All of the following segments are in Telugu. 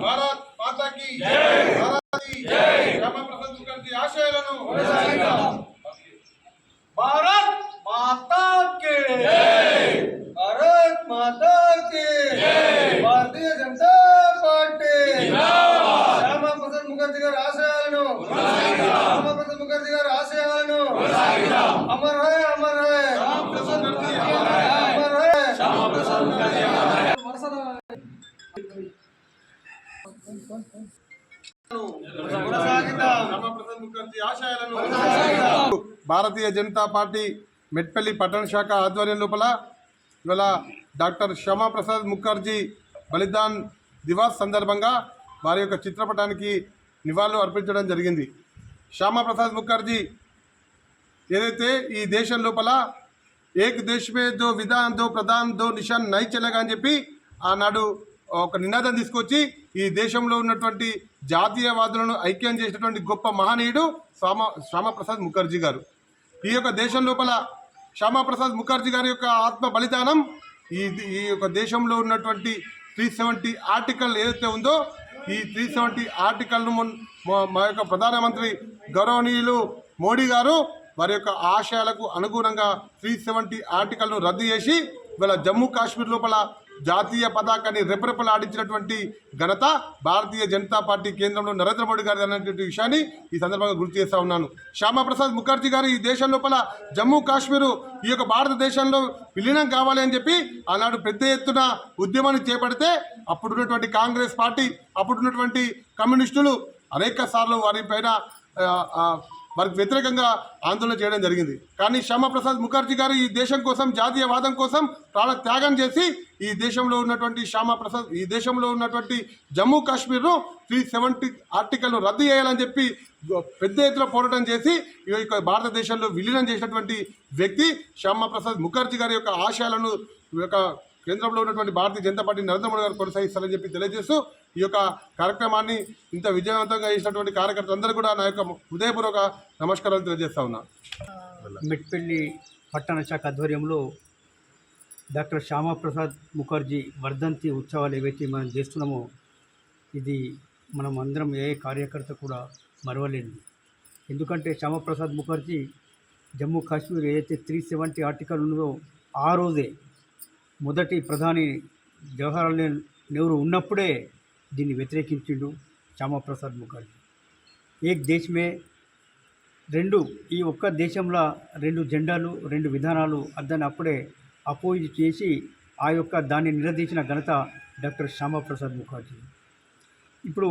భారత్ మాతా కీ జై, శ్యామా ప్రసాద్ ముఖర్జీ ఆశయాలను భారత్ మాతా కీ జై, భారత్ మాతా కీ జై, భారతీయ జనతా పార్టీ జిందాబాద్, శ్యామా ప్రసాద్ ముఖర్జీ గారి ఆశయాలను శ్యామా ప్రసాద్ ముఖర్జీ గారి ఆశయాలను అమర్ హై అమర్ హై శ్యామా ప్రసాద్ ముఖర్జీ అమర్ హై అమర్ హై శ్యామా ప్రసాద్ ముఖర్జీ అమర్ హై భారతీయ జనతా పార్టీ మెట్పల్లి పట్టణ శాఖ ఆధ్వర్యం లోపల ఇవాళ డాక్టర్ శ్యామా ప్రసాద్ ముఖర్జీ బలిదాన్ దివాస్ సందర్భంగా వారి యొక్క చిత్రపటానికి నివాళులు అర్పించడం జరిగింది. శ్యామా ప్రసాద్ ముఖర్జీ ఏదైతే ఈ దేశం లోపల ఏక్ దేశ్ మే దో విధాన్ దో ప్రధాన్ దో నిషాన్ నై చెలగా అని చెప్పి ఆనాడు ఒక నినాదం తీసుకొచ్చి ఈ దేశంలో ఉన్నటువంటి జాతీయవాదులను ఐక్యం చేసినటువంటి గొప్ప మహనీయుడు శ్యామా ప్రసాద్ ముఖర్జీ గారు. ఈ యొక్క దేశం లోపల శ్యామా ప్రసాద్ ముఖర్జీ గారి యొక్క ఆత్మ బలిదానం ఈ యొక్క దేశంలో ఉన్నటువంటి 370 ఆర్టికల్ ఏదైతే ఉందో ఈ 370 ఆర్టికల్ను మా యొక్క ప్రధానమంత్రి గౌరవనీయులు మోడీ గారు వారి యొక్క ఆశయాలకు అనుగుణంగా 370 ఆర్టికల్ను రద్దు చేసి ఇవాళ జమ్మూ కాశ్మీర్ లోపల జాతీయ పతాకాన్ని రెపరెపలాడించినటువంటి ఘనత భారతీయ జనతా పార్టీ కేంద్రంలో నరేంద్ర మోడీ గారి అనేటువంటి విషయాన్ని ఈ సందర్భంగా గుర్తు చేస్తూ ఉన్నాను. శ్యామా ప్రసాద్ ముఖర్జీ గారు ఈ దేశం లోపల జమ్మూ కాశ్మీరు ఈ యొక్క భారతదేశంలో విలీనం కావాలి అని చెప్పి ఆనాడు పెద్ద ఎత్తున ఉద్యమాన్ని చేపడితే అప్పుడున్నటువంటి కాంగ్రెస్ పార్టీ అప్పుడున్నటువంటి కమ్యూనిస్టులు అనేక సార్లు వారిపైన వారికి వ్యతిరేకంగా ఆందోళన చేయడం జరిగింది. కానీ శ్యామా ప్రసాద్ ముఖర్జీ గారు ఈ దేశం కోసం జాతీయవాదం కోసం ప్రాణ త్యాగం చేసి ఈ దేశంలో ఉన్నటువంటి జమ్మూ కాశ్మీర్ను 370 ఆర్టికల్ను రద్దు చేయాలని చెప్పి పెద్ద ఎత్తున పోరాటం చేసి ఈ యొక్క భారతదేశంలో విలీనం చేసినటువంటి వ్యక్తి శ్యామా ప్రసాద్ ముఖర్జీ గారి యొక్క ఆశయాలను ఈ యొక్క కేంద్రంలో ఉన్నటువంటి భారతీయ జనతా పార్టీ నరేంద్ర మోడీ గారు కొనసాగిస్తారని చెప్పి తెలియజేస్తూ ఈ యొక్క కార్యక్రమాన్ని ఇంత విజయవంతంగా చేసినటువంటి కార్యకర్తలందరూ కూడా నా యొక్క హృదయపూర్వక నమస్కారాలు తెలియజేస్తా ఉన్నా. మెట్పల్లి పట్టణ శాఖ ఆధ్వర్యంలో డాక్టర్ శ్యామా ప్రసాద్ ముఖర్జీ వర్ధంతి ఉత్సవాలు ఏవైతే మనం చేస్తున్నామో ఇది మనం అందరం ఏ కార్యకర్త కూడా మరవలేనిది. ఎందుకంటే శ్యామా ప్రసాద్ ముఖర్జీ జమ్మూ కాశ్మీర్ ఏదైతే 370 ఆర్టికల్ ఉన్నదో ఆ రోజే మొదటి ప్రధాని జవహర్లాల్ నెహ్రూ ఉన్నప్పుడే దీన్ని వ్యతిరేకించిండు శ్యామా ప్రసాద్ ముఖర్జీ. ఏక్ దేశ్ మే ఈ ఒక్క దేశంలో 2 జెండాలు 2 విధానాలు దాన్ని అప్పుడే అపోజ్ చేసి దాన్ని నిలదీసిన ఘనత డాక్టర్ శ్యామా ప్రసాద్ ముఖర్జీ. ఇప్పుడు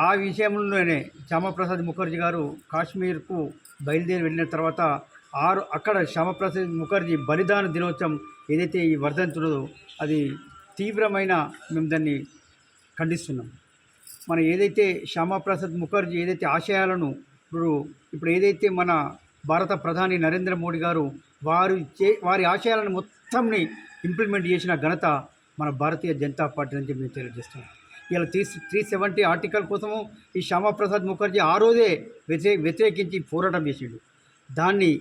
ఆ విషయంలోనే శ్యామా ప్రసాద్ ముఖర్జీ గారు కాశ్మీర్కు బయలుదేరి వెళ్ళిన తర్వాత అక్కడ శ్యామా ప్రసాద్ ముఖర్జీ బలిదాన దినోత్సవం ఏదైతే ఈ వర్ధంతులో అది తీవ్రమైన మేము దాన్ని ఖండిస్తున్నాం. మనం ఏదైతే శ్యామా ప్రసాద్ ముఖర్జీ ఏదైతే ఆశయాలను ఇప్పుడు ఏదైతే మన భారత ప్రధాని నరేంద్ర మోడీ గారు వారి ఆశయాలను మొత్తంని ఇంప్లిమెంట్ చేసిన ఘనత మన భారతీయ జనతా పార్టీ నుంచి మేము తెలియజేస్తున్నాం. ఇలా 370 ఆర్టికల్ కోసము ఈ శ్యామా ప్రసాద్ ముఖర్జీ ఆ రోజే వ్యతిరేకించి పోరాటం చేసిండు. దాన్ని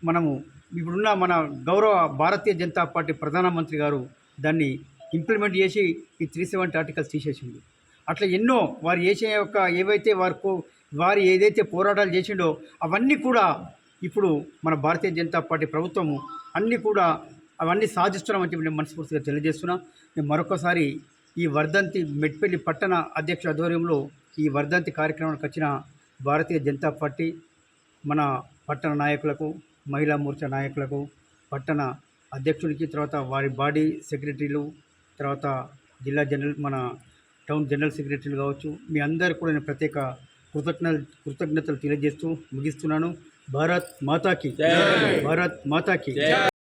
మనము ఇప్పుడున్న మన గౌరవ భారతీయ జనతా పార్టీ ప్రధానమంత్రి గారు దాన్ని ఇంప్లిమెంట్ చేసి ఈ 370 ఆర్టికల్స్ తీసేసిండు. అట్లా ఎన్నో వారు చేసే ఏవైతే వారు ఏదైతే పోరాటాలు చేసిండో అవన్నీ కూడా ఇప్పుడు మన భారతీయ జనతా పార్టీ ప్రభుత్వము అవన్నీ సాధిస్తున్నామని చెప్పి నేను మనస్ఫూర్తిగా తెలియజేస్తున్నా. నేను మరొకసారి ఈ వర్ధంతి మెట్పల్లి పట్టణ అధ్యక్ష ఆధ్వర్యంలో ఈ వర్ధంతి కార్యక్రమానికి వచ్చిన భారతీయ జనతా పార్టీ మన పట్టణ నాయకులకు మహిళా మోర్చా నాయకులకు పట్టణ అధ్యక్షుడికి తర్వాత వారి బాడీ సెక్రటరీలు తర్వాత జిల్లా మన టౌన్ జనరల్ సెక్రటరీలు కావచ్చు మీ అందరు కూడా నేను ప్రత్యేక కృతజ్ఞతలు తెలియజేస్తూ ముగిస్తున్నాను. భారత్ మాతాకి జై.